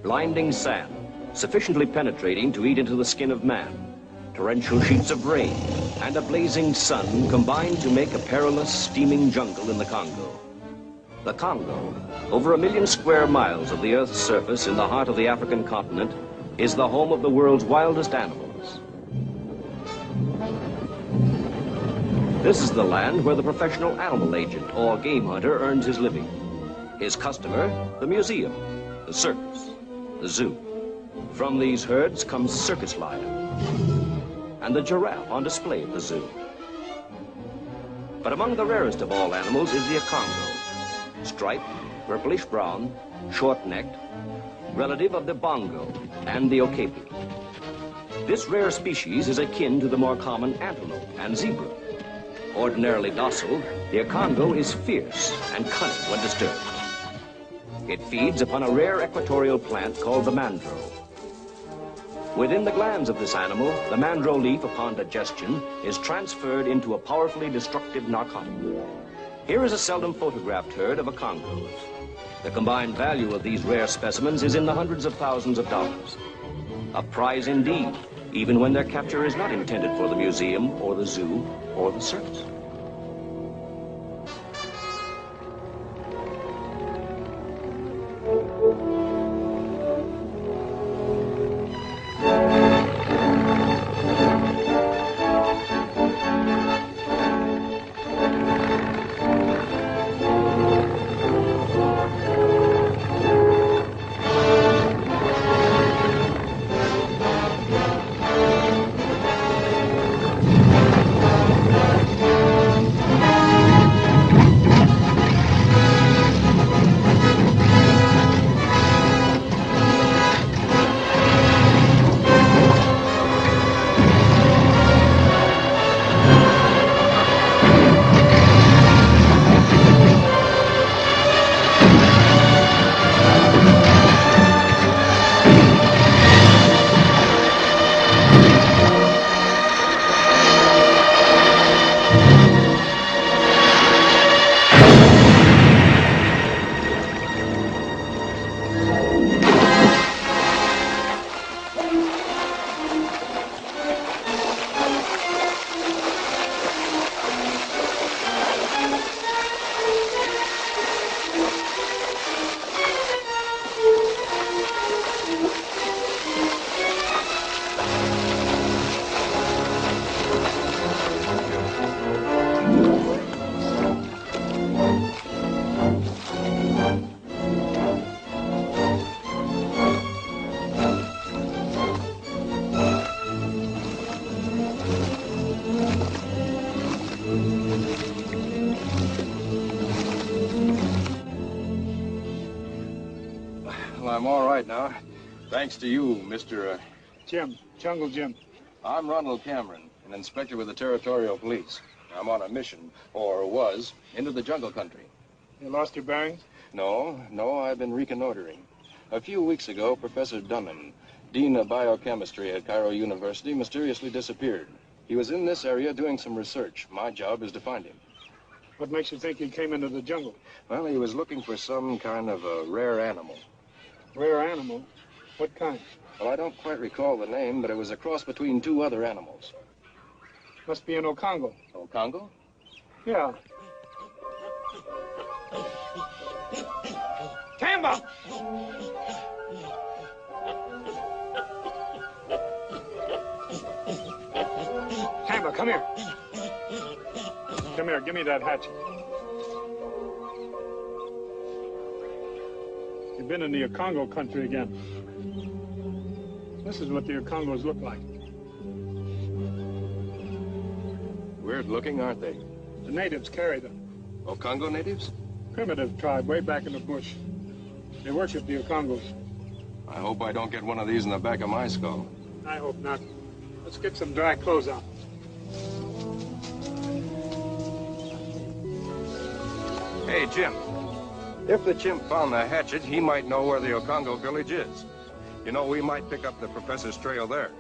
blinding sand, sufficiently penetrating to eat into the skin of man, torrential sheets of rain, and a blazing sun combine to make a perilous, steaming jungle in the Congo. The Congo, over 1 million square miles of the Earth's surface in the heart of the African continent, is the home of the world's wildest animals. This is the land where the professional animal agent or game hunter earns his living. His customer, the museum, the circus, the zoo. From these herds comes circus lion and the giraffe on display at the zoo. But among the rarest of all animals is the Congo, striped, purplish brown, short-necked, relative of the bongo and the okapi. This rare species is akin to the more common antelope and zebra. Ordinarily docile, the Congo is fierce and cunning when disturbed. It feeds upon a rare equatorial plant called the mandro. Within the glands of this animal, the mandro leaf, upon digestion, is transferred into a powerfully destructive narcotic. Here is a seldom photographed herd of Congos. The combined value of these rare specimens is in the hundreds of thousands of dollars. A prize indeed, even when their capture is not intended for the museum or the zoo or the circus. I'm all right now. Thanks to you, Mr. Jim, Jungle Jim. I'm Ronald Cameron, an inspector with the Territorial Police. I'm on a mission, or was, into the jungle country. You lost your bearings? No, I've been reconnoitering. A few weeks ago, Professor Dunham, Dean of Biochemistry at Cairo University, mysteriously disappeared. He was in this area doing some research. My job is to find him. What makes you think he came into the jungle? Well, he was looking for some kind of a rare animal. Rare animal? What kind? Well, I don't quite recall the name, but it was a cross between two other animals. Must be an Ocongo. Ocongo? Yeah. Tamba! Tamba, come here. Come here, give me that hatchet. You've been in the Ocongo country again. This is what the Ocongos look like. Weird looking, aren't they? The natives carry them. Ocongo natives? Primitive tribe way back in the bush. They worship the Ocongos. I hope I don't get one of these in the back of my skull. I hope not. Let's get some dry clothes on. Hey, Jim. If the chimp found the hatchet, he might know where the Ocongo village is. You know, we might pick up the professor's trail there.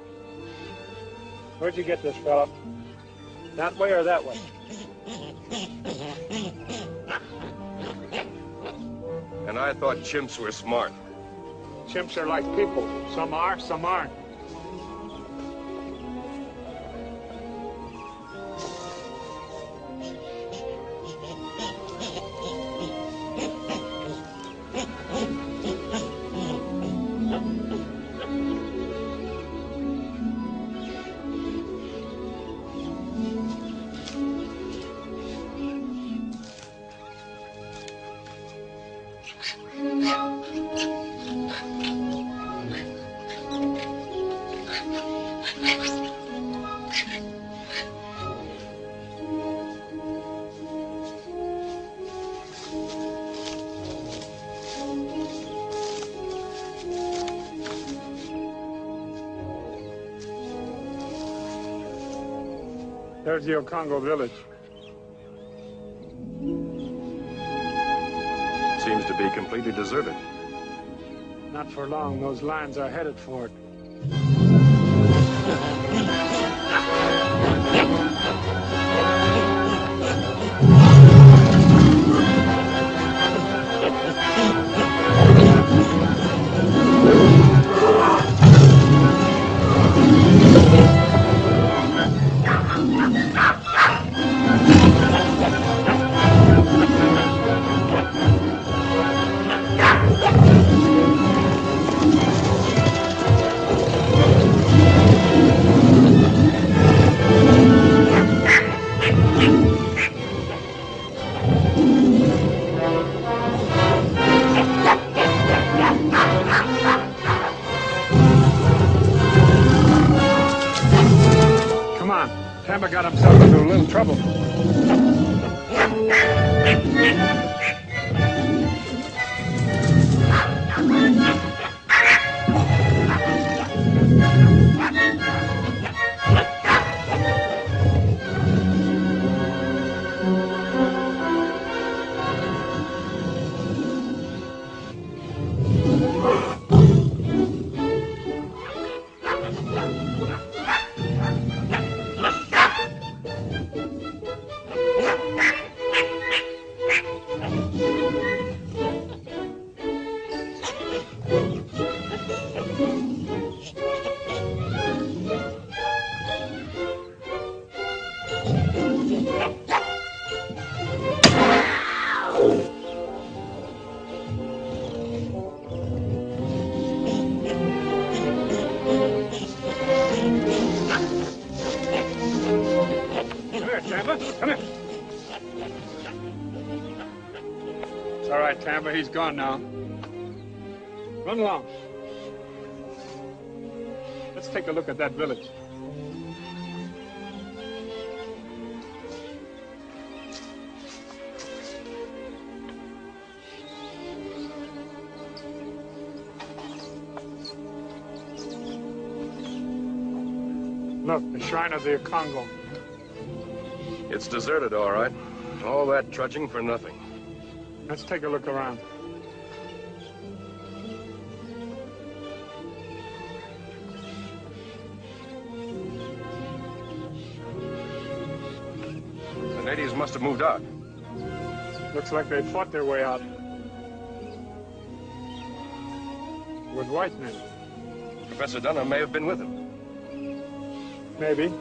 Where'd you get this, fella? That way or that way? And I thought chimps were smart. chimps are like people. Some are, some aren't. There's the Ocongo village. Seems to be completely deserted. Not for long. Those lions are headed for it. Selva got himself into a little trouble. Come here. It's all right, Tamba. He's gone now. Run along. Let's take a look at that village. Look, the shrine of the Ocongo. It's deserted, all right. All that trudging for nothing. Let's take a look around. The natives must have moved out. Looks like they fought their way out. With white men. Professor Dunham may have been with them. Maybe.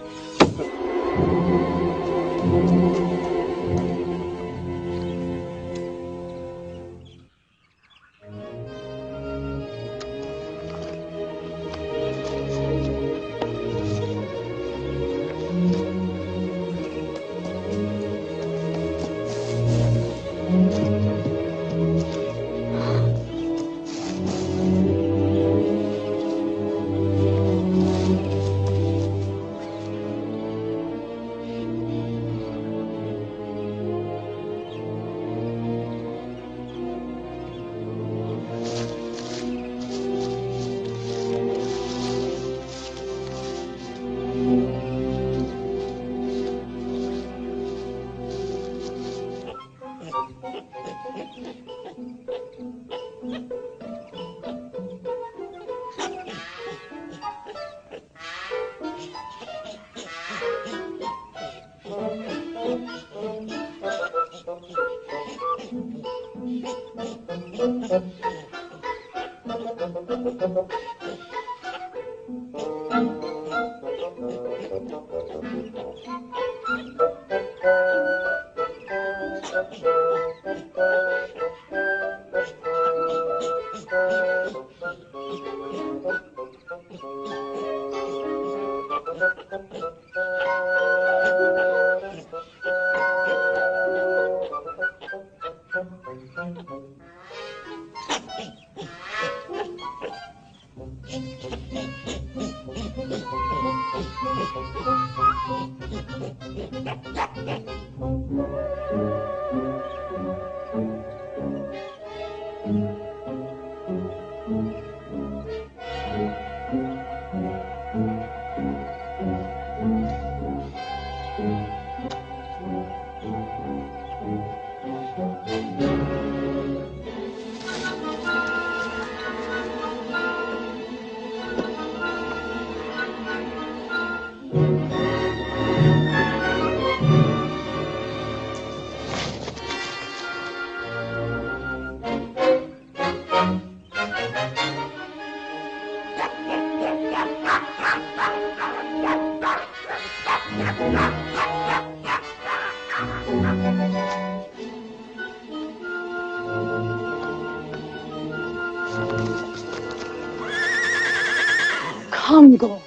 Congo.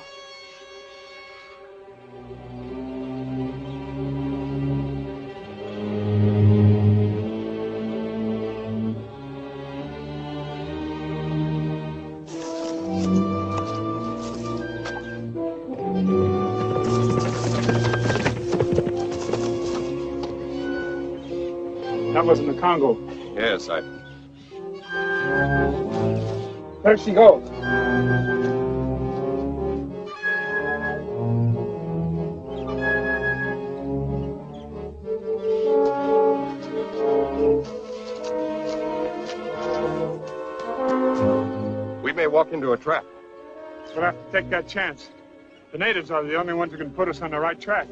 That was in the Congo. Yes, There she goes. We may walk into a trap. We'll have to take that chance. The natives are the only ones who can put us on the right track.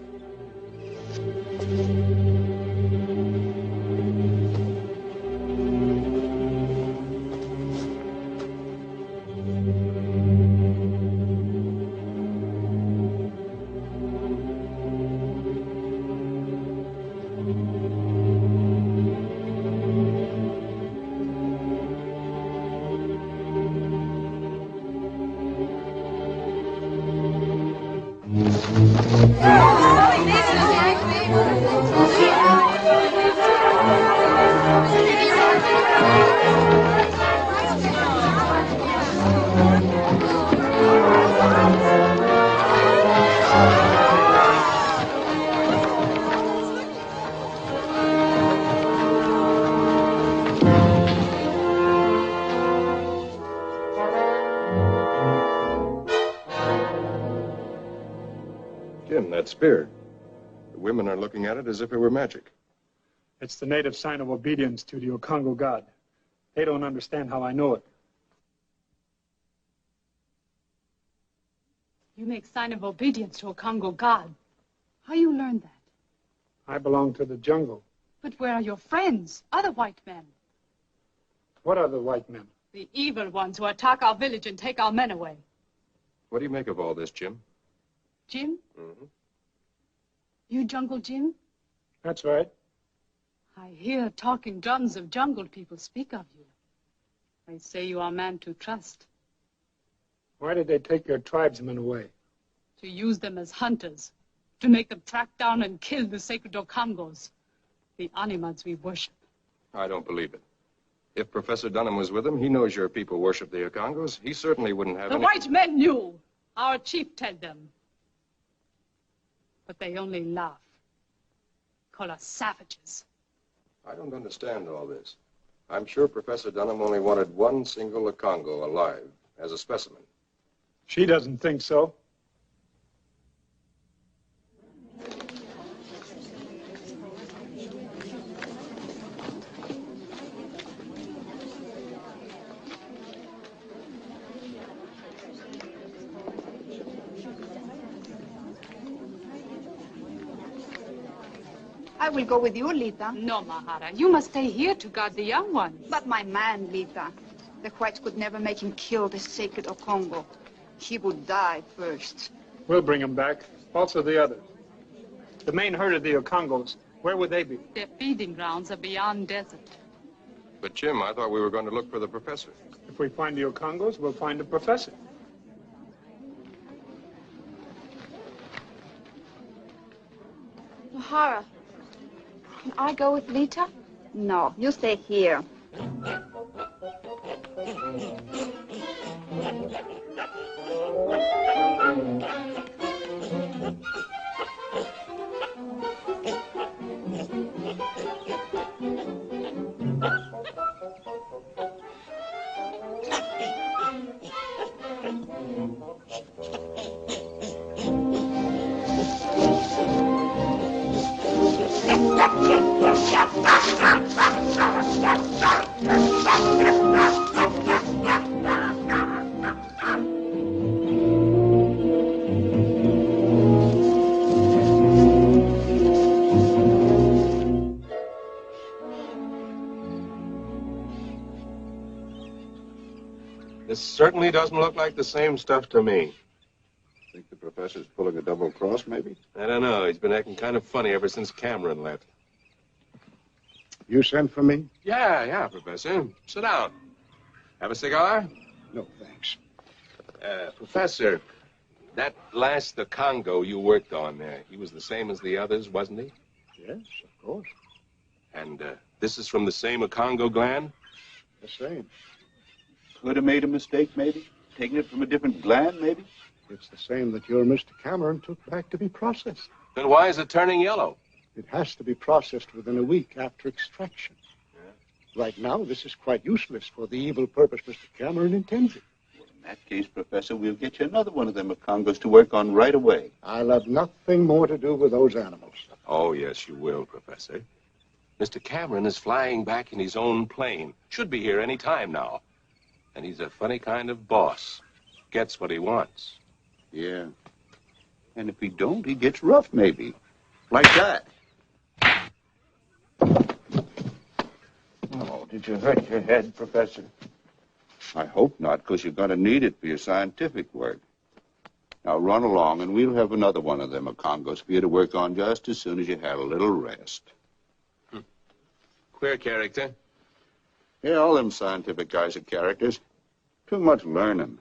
Jim, that spear. The women are looking at it as if it were magic. It's the native sign of obedience to the Okongo god. They don't understand how I know it. You make sign of obedience to a Congo god. How you learned that? I belong to the jungle. But where are your friends, other white men? What are the white men? The evil ones who attack our village and take our men away. What do you make of all this, Jim? Jim? Mm-hmm. You Jungle Jim? That's right. I hear talking drums of jungle people speak of you. They say you are a man to trust. Why did they take your tribesmen away? To use them as hunters. To make them track down and kill the sacred Okongos. The animals we worship. I don't believe it. If Professor Dunham was with him, he knows your people worship the Okongos. He certainly wouldn't have The white men knew. Our chief told them. But they only laugh. Call us savages. I don't understand all this. I'm sure Professor Dunham only wanted one single Okongo alive as a specimen. She doesn't think so. I will go with you, Lita. No, Mahara. You must stay here to guard the young ones. But my man, Lita. The whites could never make him kill the sacred Okongo. He would die first. We'll bring him back. Also the others. The main herd of the Okongos, where would they be? Their feeding grounds are beyond desert. But, Jim, I thought we were going to look for the professor. If we find the Okongos, we'll find the professor. O'Hara, can I go with Lita? No, you stay here. This certainly doesn't look like the same stuff to me. Think the professor's pulling a double cross, maybe? I don't know. He's been acting kind of funny ever since Cameron left. You sent for me? Yeah, Professor. Sit down. Have a cigar? No, thanks. Professor, that last the Congo you worked on there, he was the same as the others, wasn't he? Yes, of course. And this is from the same Congo gland? The same. Could have made a mistake, maybe? Taken it from a different gland, maybe? It's the same that your Mr. Cameron took back to be processed. Then why is it turning yellow? It has to be processed within a week after extraction. Yeah. Right now, this is quite useless for the evil purpose Mr. Cameron intends it. Well, in that case, Professor, we'll get you another one of them Congos to work on right away. I'll have nothing more to do with those animals. Oh, yes, you will, Professor. Mr. Cameron is flying back in his own plane. Should be here any time now. And he's a funny kind of boss. Gets what he wants. Yeah. And if he don't, he gets rough, maybe. Like that. Oh, did you hurt your head, Professor? I hope not, because you're going to need it for your scientific work. Now run along, and we'll have another one of them Congos for you to work on just as soon as you have a little rest. Queer character. Yeah, all them scientific guys are characters. Too much learning.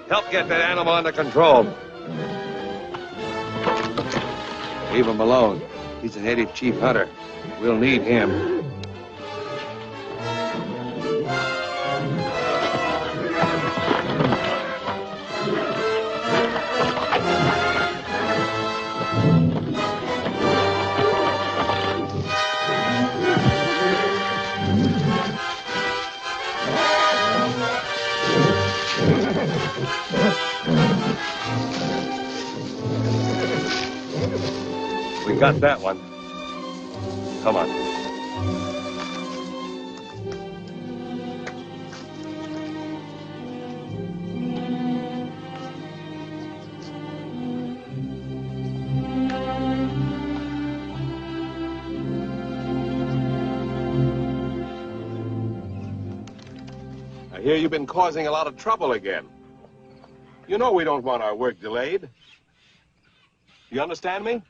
Help get that animal under control. Leave him alone. He's a native chief hunter. We'll need him. We got that one. Come on. I hear you've been causing a lot of trouble again. You know we don't want our work delayed. You understand me?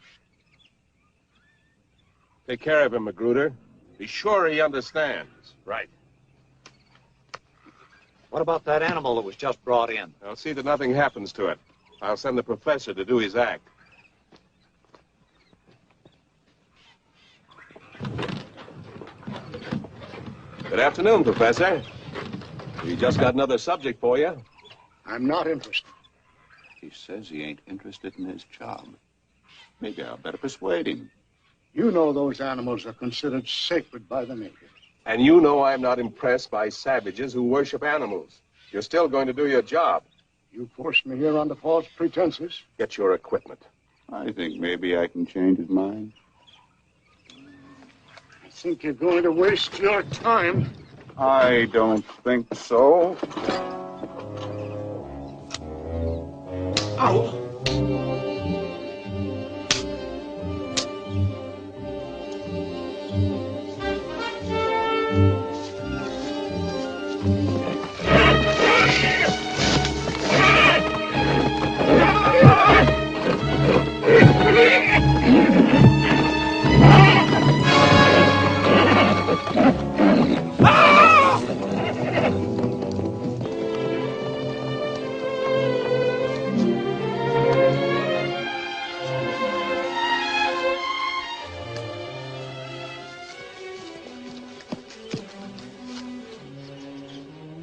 Take care of him, Magruder. Be sure he understands. Right. What about that animal that was just brought in? I'll see that nothing happens to it. I'll send the professor to do his act. Good afternoon, Professor. We just got another subject for you. I'm not interested. He says he ain't interested in his job. Maybe I'll better persuade him. You know those animals are considered sacred by the natives. And you know I'm not impressed by savages who worship animals. You're still going to do your job. You forced me here under false pretenses. Get your equipment. I think maybe I can change his mind. I think you're going to waste your time. I don't think so. Ow!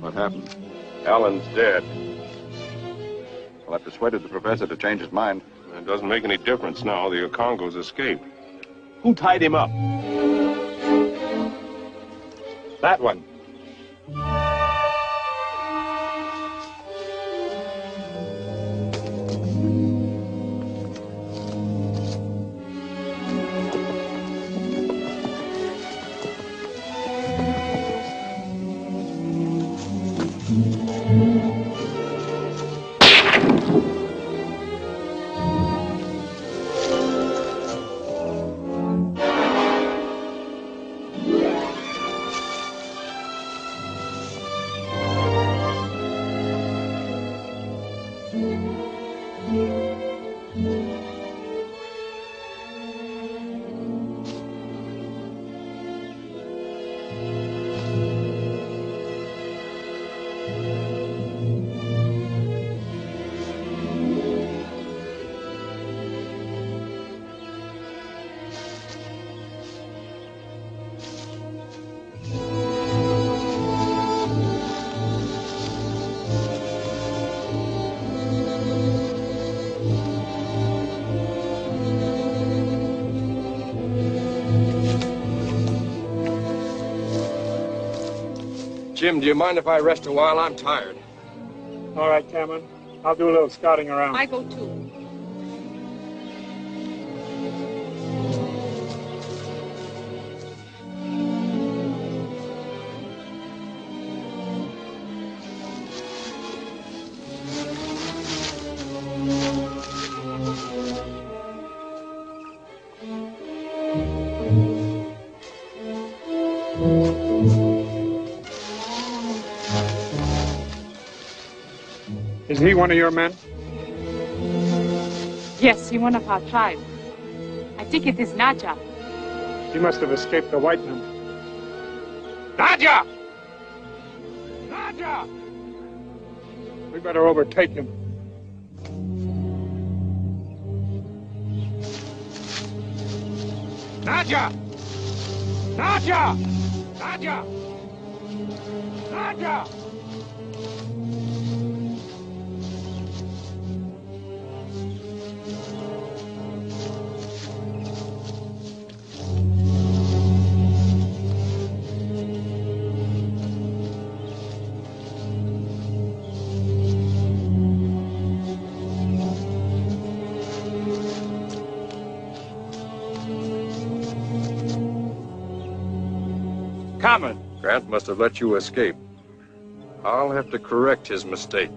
What happened? Alan's dead. Well, I persuaded the professor to change his mind. It doesn't make any difference now. The Okongos escaped. Who tied him up? That one. Jim, do you mind if I rest a while? I'm tired. All right, Cameron. I'll do a little scouting around. I go too. Is he one of your men? Yes, he one of our tribe. I think it is Naja. He must have escaped the white men. Nadja! Naja! We better overtake him. Nadja! Nadja! Nadja! Nadja! Cameron. Grant must have let you escape. I'll have to correct his mistake.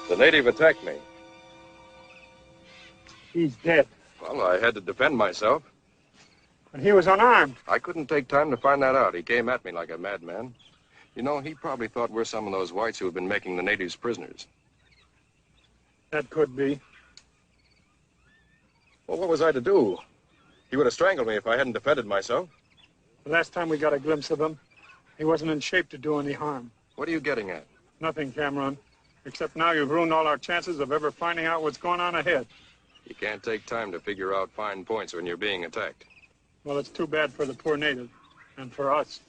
The native attacked me. He's dead. Well, I had to defend myself. And he was unarmed. I couldn't take time to find that out. He came at me like a madman. You know, he probably thought we're some of those whites who have been making the natives prisoners. That could be. Well, what was I to do? He would have strangled me if I hadn't defended myself. The last time we got a glimpse of him, he wasn't in shape to do any harm. What are you getting at? Nothing, Cameron. Except now you've ruined all our chances of ever finding out what's going on ahead. You can't take time to figure out fine points when you're being attacked. Well, it's too bad for the poor native. And for us.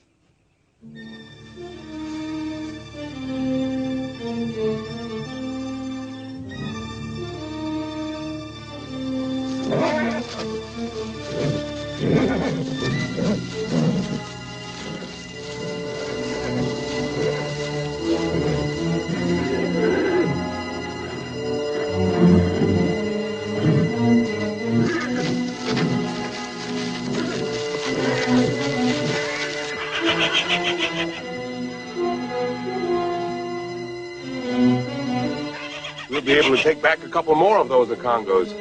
We'll be able to take back a couple more of those Congos.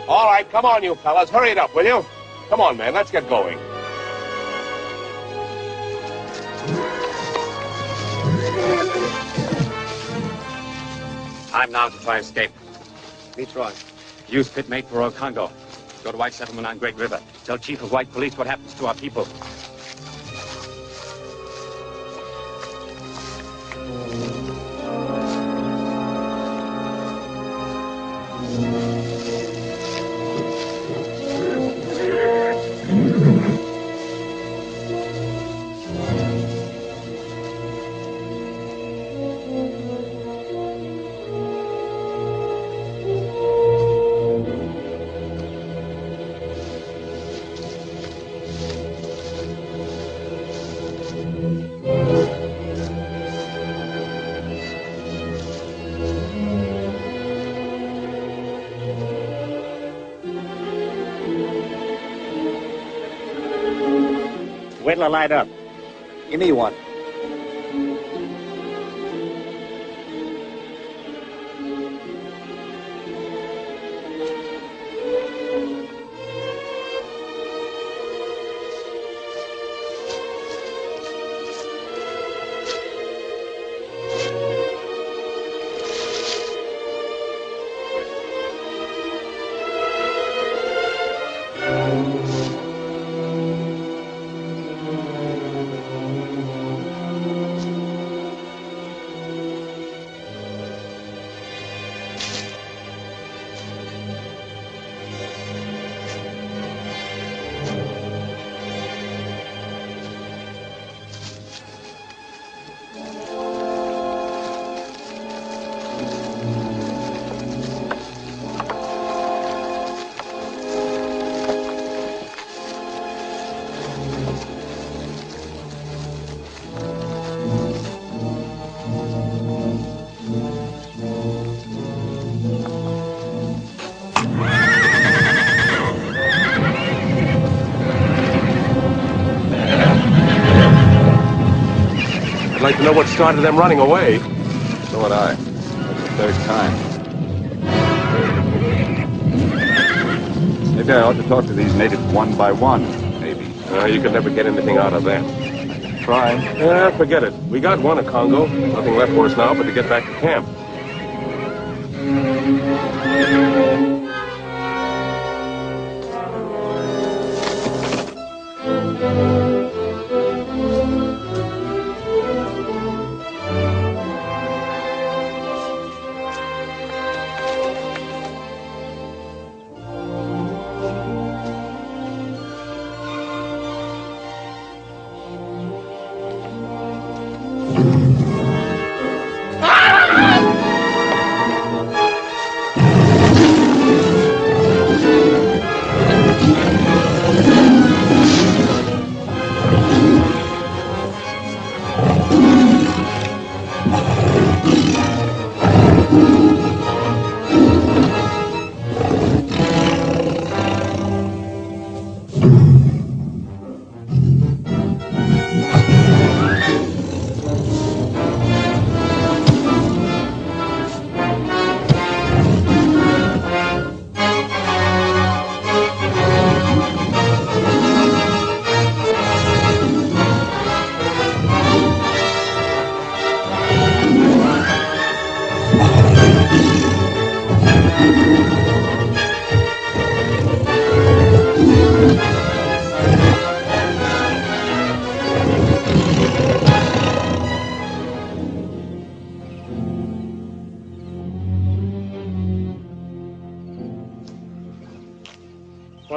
All right, come on, you fellas. Hurry it up, will you? Come on, man. Let's get going. Time now to try escape. Detroit. Use pitmate for Royal Congo. Go to White Settlement on Great River. Tell Chief of White Police what happens to our people. Wait till I light up. Give me one. I'd like to know what started them running away. So would I. That's the third time. Maybe I ought to talk to these natives one by one, maybe. You could never get anything out of them. Try. Yeah, forget it. We got one Congo. Nothing left for us now but to get back to camp.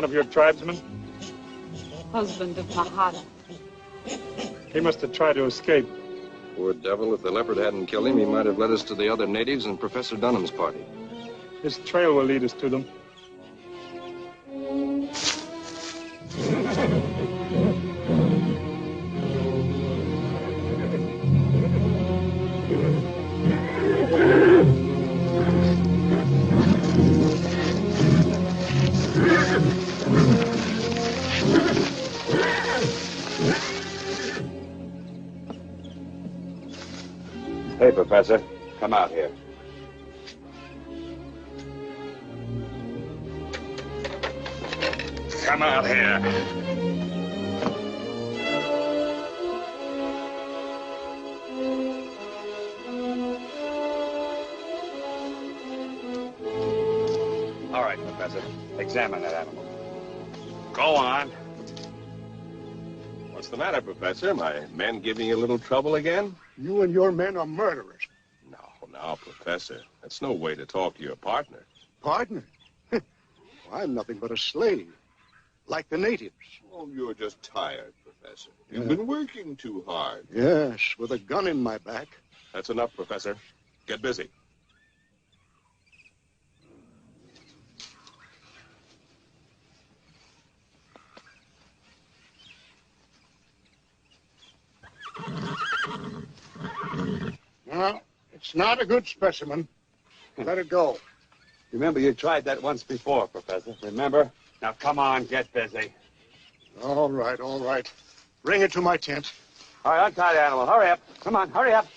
One of your tribesmen? Husband of Mahara. He must have tried to escape. Poor devil, if the leopard hadn't killed him, he might have led us to the other natives and Professor Dunham's party. His trail will lead us to them. Hey, Professor, come out here. Come out here. All right, Professor. Examine that animal. Go on. What's the matter, Professor? My men giving you a little trouble again? You and your men are murderers. Now, Professor, that's no way to talk to your partner. Partner? I'm nothing but a slave, like the natives. Oh, you're just tired, Professor. You've been working too hard. Yes, with a gun in my back. That's enough, Professor. Get busy. Well, it's not a good specimen. Let it go. Remember, you tried that once before, Professor. Remember? Now, come on, get busy. All right, all right. Bring it to my tent. All right, untie the animal. Hurry up. Come on, hurry up.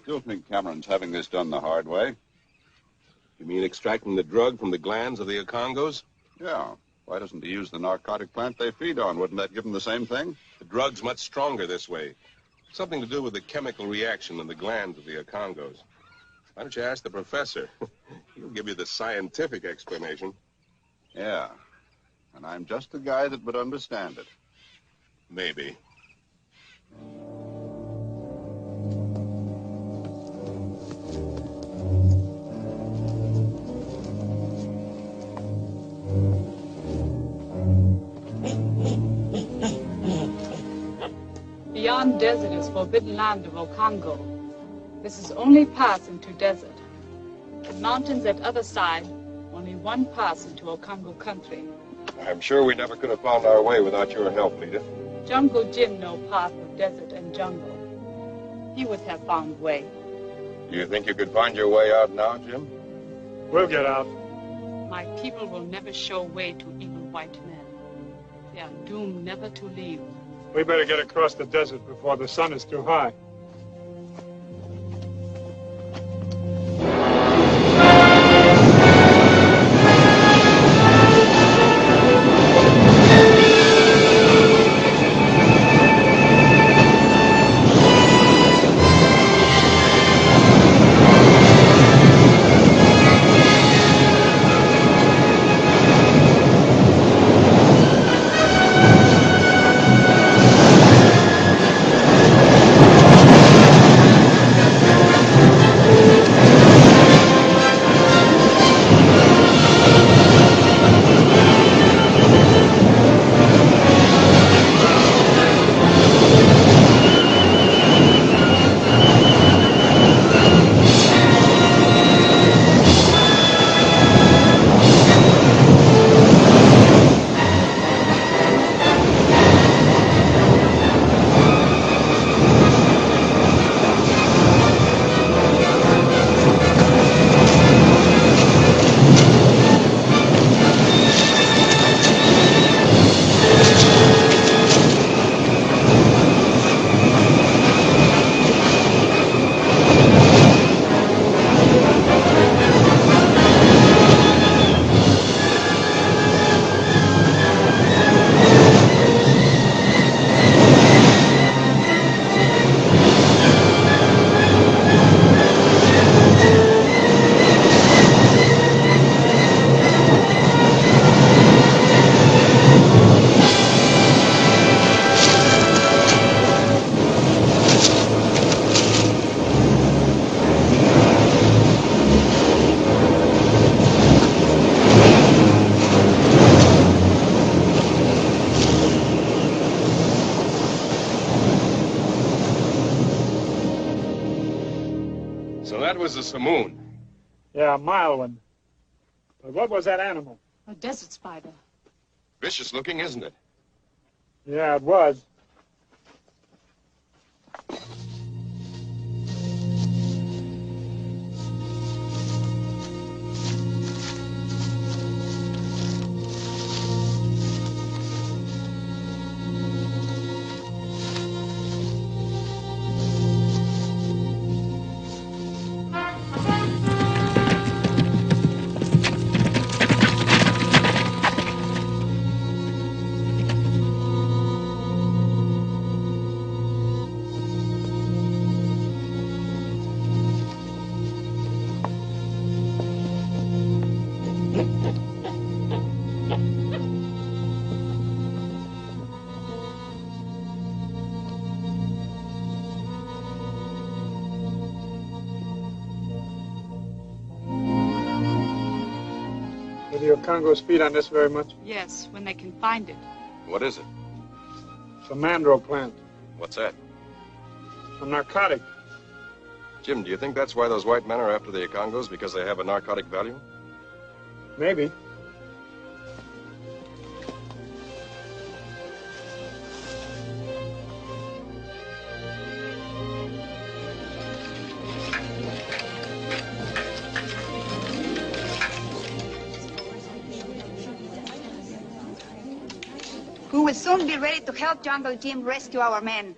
Still think Cameron's having this done the hard way? You mean extracting the drug from the glands of the Akongos? Yeah. Why doesn't he use the narcotic plant they feed on? Wouldn't that give him the same thing? The drug's much stronger this way. Something to do with the chemical reaction in the glands of the Akongos. Why don't you ask the professor? He'll give you the scientific explanation. Yeah. And I'm just the guy that would understand it. Maybe. Beyond desert is forbidden land of Okongo. This is only pass into desert. The mountains at other side, only one pass into Okongo country. I'm sure we never could have found our way without your help, Lita. Jungle Jim know path of desert and jungle. He would have found way. Do you think you could find your way out now, Jim? We'll get out. My people will never show way to evil white men. They are doomed never to leave. We better get across the desert before the sun is too high. So that was the simoon. Yeah, a mild one. But what was that animal? A desert spider. Vicious looking, isn't it? Yeah, it was. Do the Okongos feed on this very much? Yes, when they can find it. What is it? It's a mandro plant. What's that? A narcotic. Jim, do you think that's why those white men are after the Okongos, because they have a narcotic value? Maybe. We will soon be ready to help Jungle Jim rescue our men.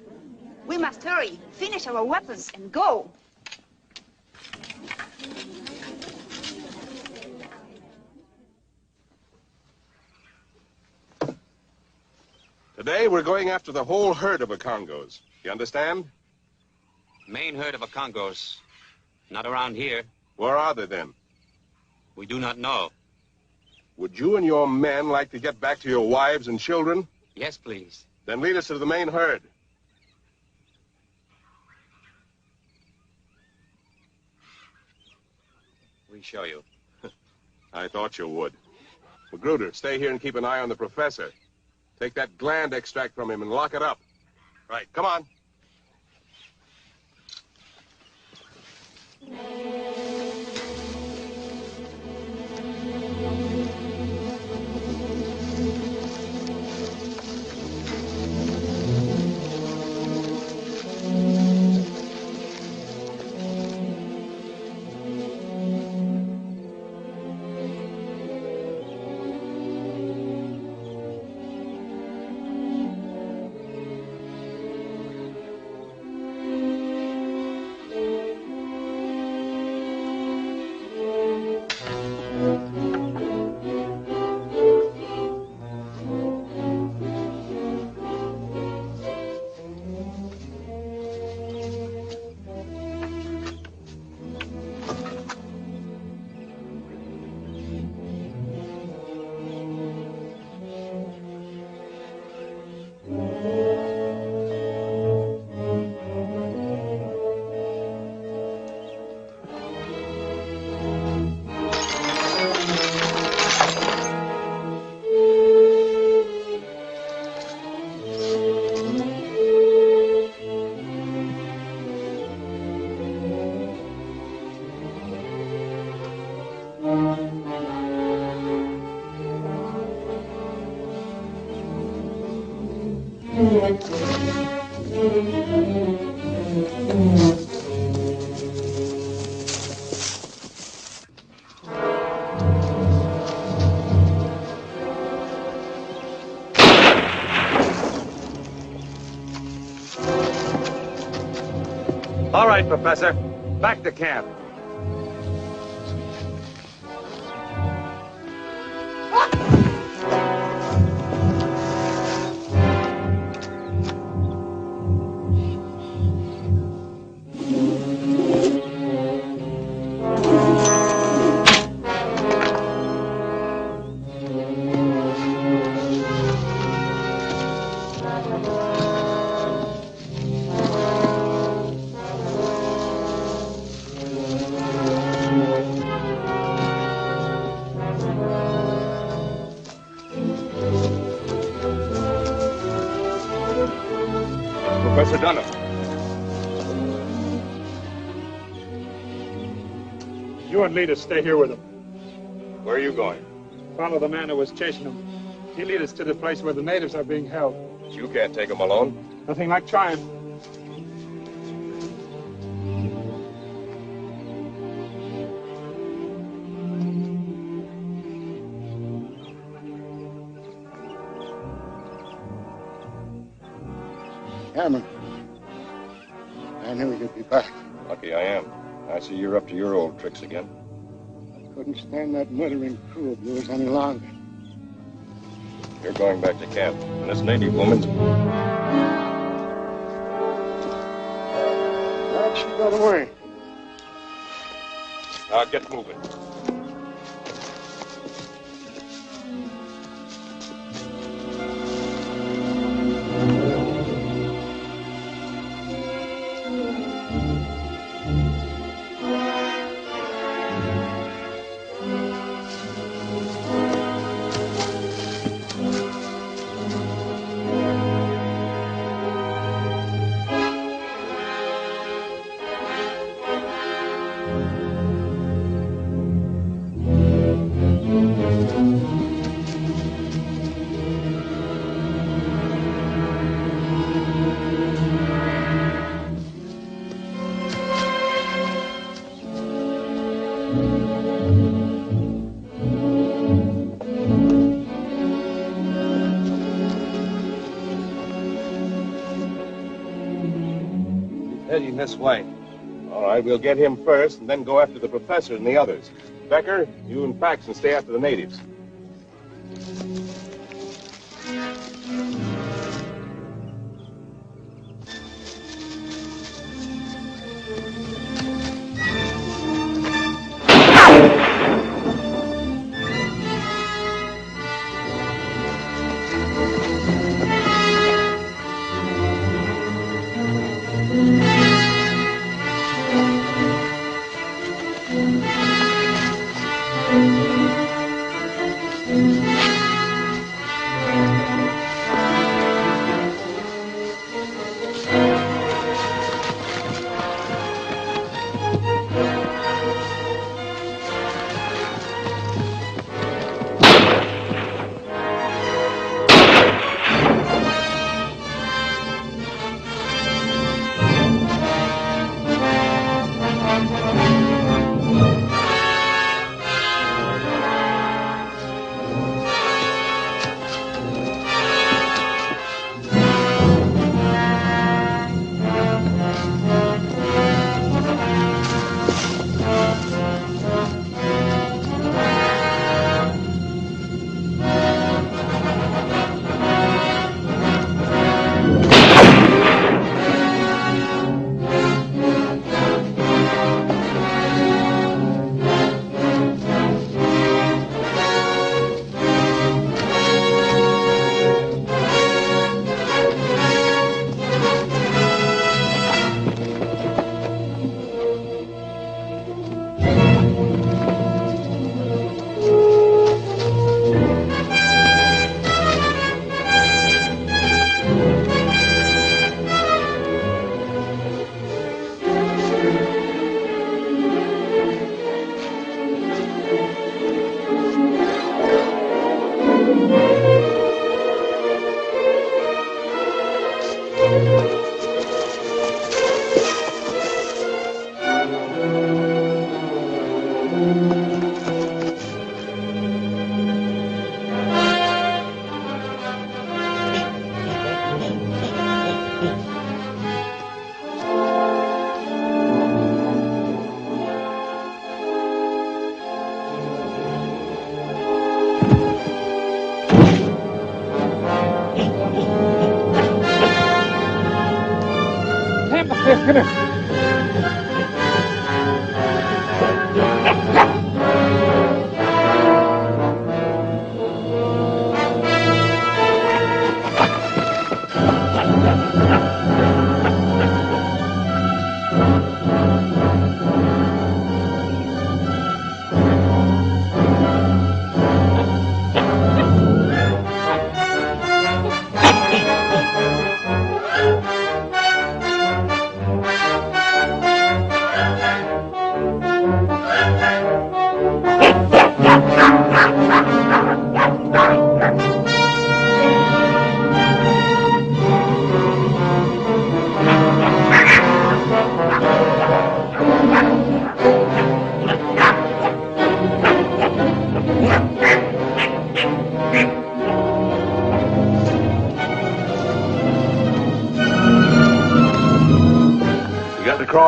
We must hurry, finish our weapons, and go. Today, we're going after the whole herd of Okongos. You understand? Main herd of Okongos. Not around here. Where are they, then? We do not know. Would you and your men like to get back to your wives and children? Yes, please. Then lead us to the main herd. We show you. I thought you would. Magruder, stay here and keep an eye on the professor. Take that gland extract from him and lock it up. Right, come on. All right, Professor. Back to camp. Professor Dunham. You and Lita stay here with him. Where are you going? Follow the man who was chasing him. He'll lead us to the place where the natives are being held. You can't take him alone. Nothing like trying. Cameron, I knew you'd be back. Lucky I am. I see you're up to your old tricks again. I couldn't stand that murdering crew of yours any longer. You're going back to camp. And this native woman's... How'd she got away? Now get moving. Heading this way. All right, we'll get him first and then go after the professor and the others. Becker, you and Paxton stay after the natives.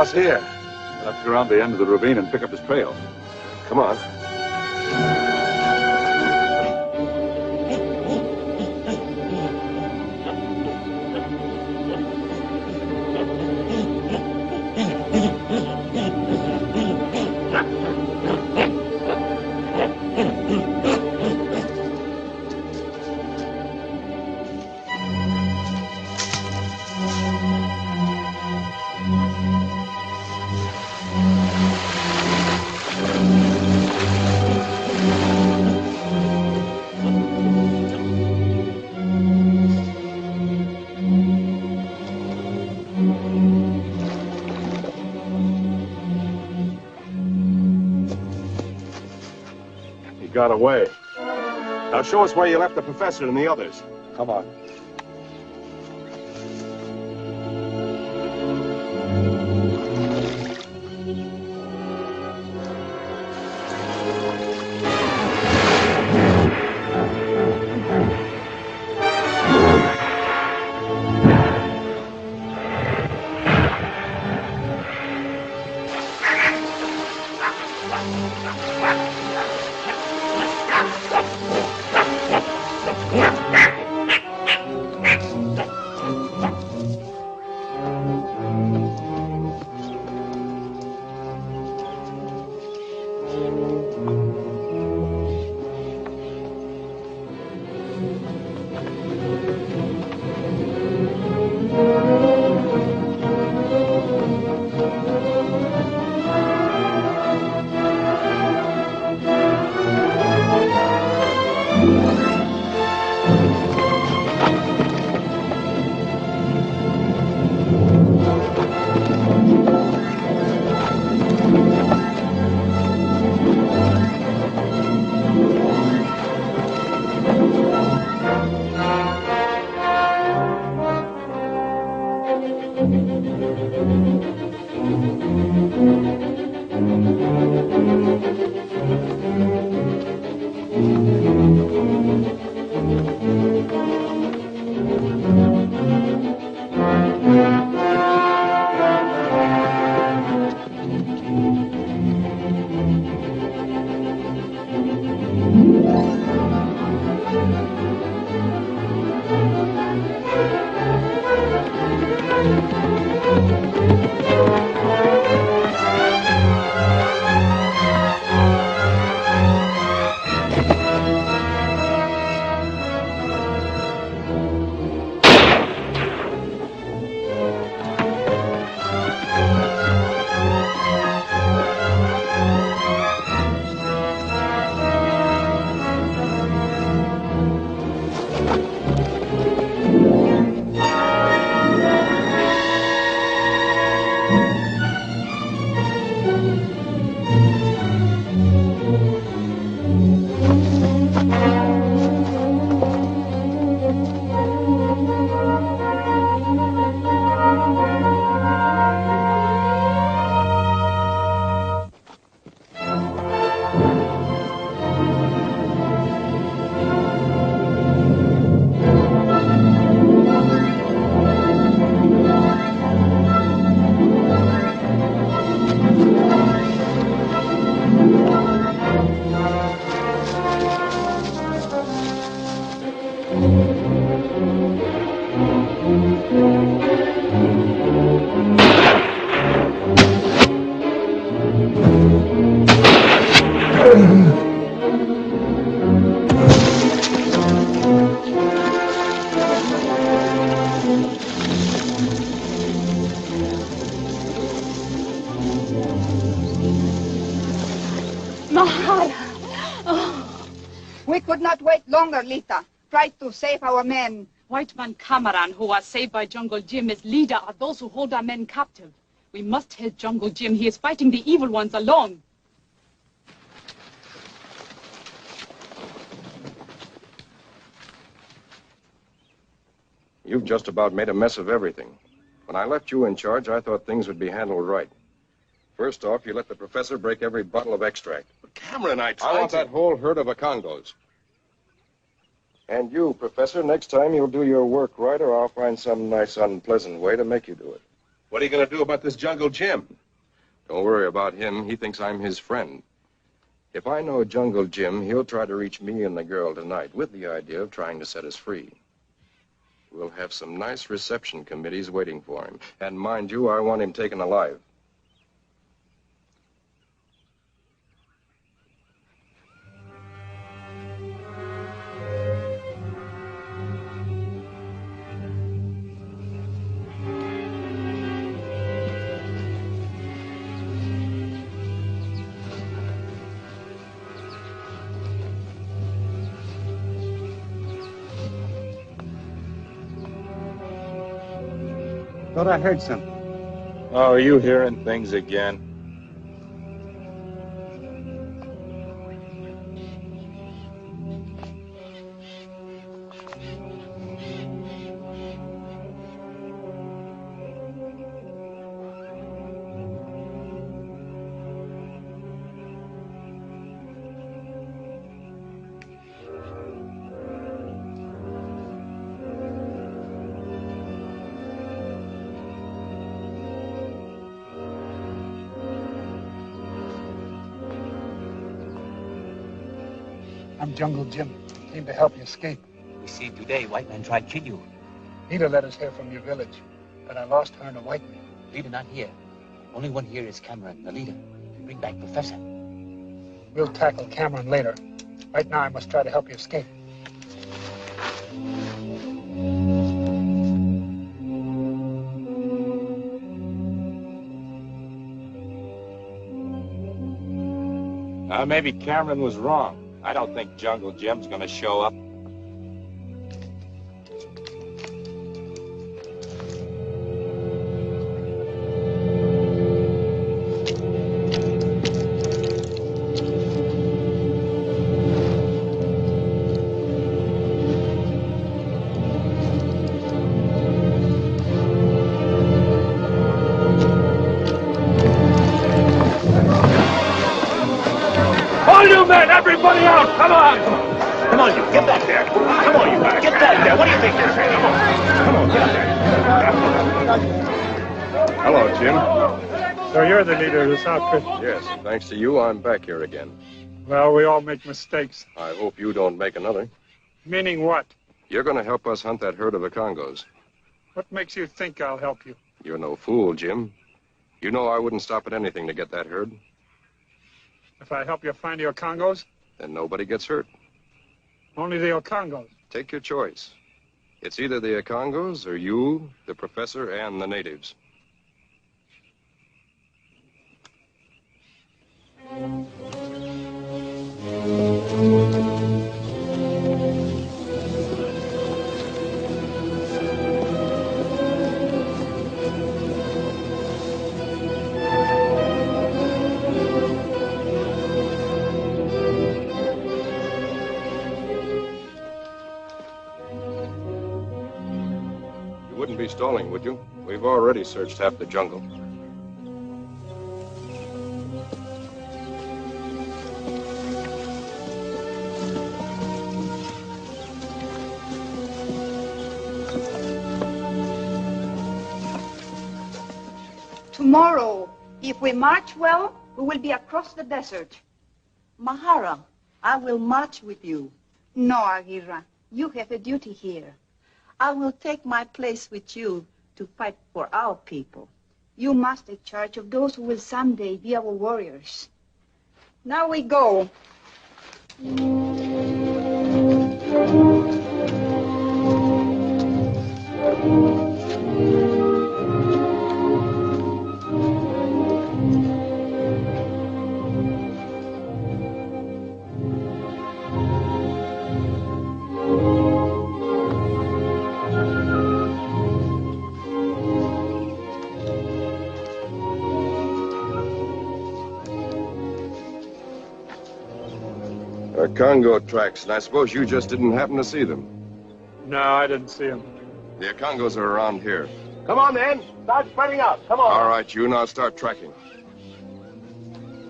boss here? We'll have to go around the end of the ravine and pick up his trail. Come on. Got away. Now show us where you left the professor and the others. Come on. We could not wait longer, Lita. Try to save our men. White man Cameron, who was saved by Jungle Jim, is leader of those who hold our men captive. We must help Jungle Jim. He is fighting the evil ones alone. You've just about made a mess of everything. When I left you in charge, I thought things would be handled right. First off, you let the professor break every bottle of extract. But Cameron, I want that whole herd of Acongos. And you, Professor, next time you'll do your work right, or I'll find some nice unpleasant way to make you do it. What are you going to do about this Jungle Jim? Don't worry about him. He thinks I'm his friend. If I know Jungle Jim, he'll try to reach me and the girl tonight with the idea of trying to set us free. We'll have some nice reception committees waiting for him. And mind you, I want him taken alive. Thought I heard something. Oh, are you hearing things again? I'm Jungle Jim. Came to help you escape. We see today white men tried to kill you. Nita let us hear from your village, but I lost her and a white man. Leader not here. Only one here is Cameron, the leader. Bring back Professor. We'll tackle Cameron later. Right now, I must try to help you escape. Maybe Cameron was wrong. I don't think Jungle Jim's gonna show up. All you men, everybody out! Come on! Come on, you, get back there! Come on, you, get back there! What do you think you're saying? Come on, get up there! Hello, Jim. So you're the leader of this outfit? Yes, and thanks to you, I'm back here again. Well, we all make mistakes. I hope you don't make another. Meaning what? You're gonna help us hunt that herd of the Congos. What makes you think I'll help you? You're no fool, Jim. You know I wouldn't stop at anything to get that herd. If I help you find your Congos? Then nobody gets hurt. Only the Congos. Take your choice. It's either the Congos or you, the professor, and the natives. You wouldn't be stalling, would you? We've already searched half the jungle. Tomorrow, if we march well, we will be across the desert. Mahara, I will march with you. No, Aguirre. You have a duty here. I will take my place with you to fight for our people. You must take charge of those who will someday be our warriors. Now we go. Congo tracks, and I suppose you just didn't happen to see them. No, I didn't see them. The Congos are around here. Come on, then. Start spreading out. Come on. All right, you now start tracking.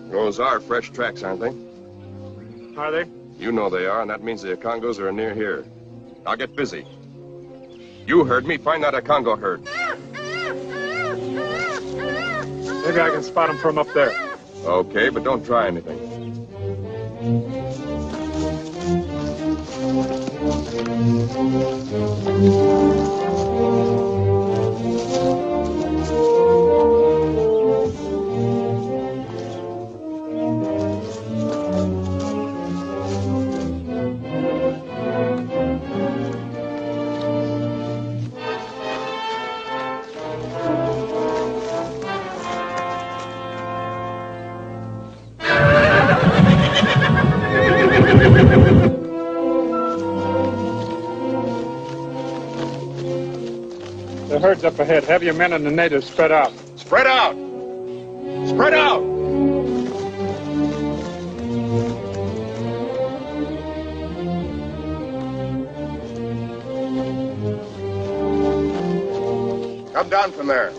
Those are fresh tracks, aren't they? Are they? You know they are, and that means the Congos are near here. Now get busy. You heard me. Find that Congo herd. Maybe I can spot him from up there. Okay, but don't try anything. The herd's up ahead. Have your men and the natives spread out. Spread out! Spread out! Come down from there.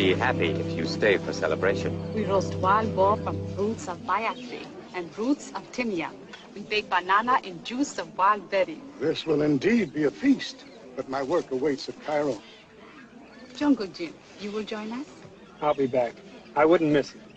be happy if you stay for celebration. We roast wild boar from fruits of bayatri and roots of timian. We bake banana in juice of wild berries. This will indeed be a feast, but my work awaits at Cairo. Jungle Jim, you will join us? I'll be back. I wouldn't miss it.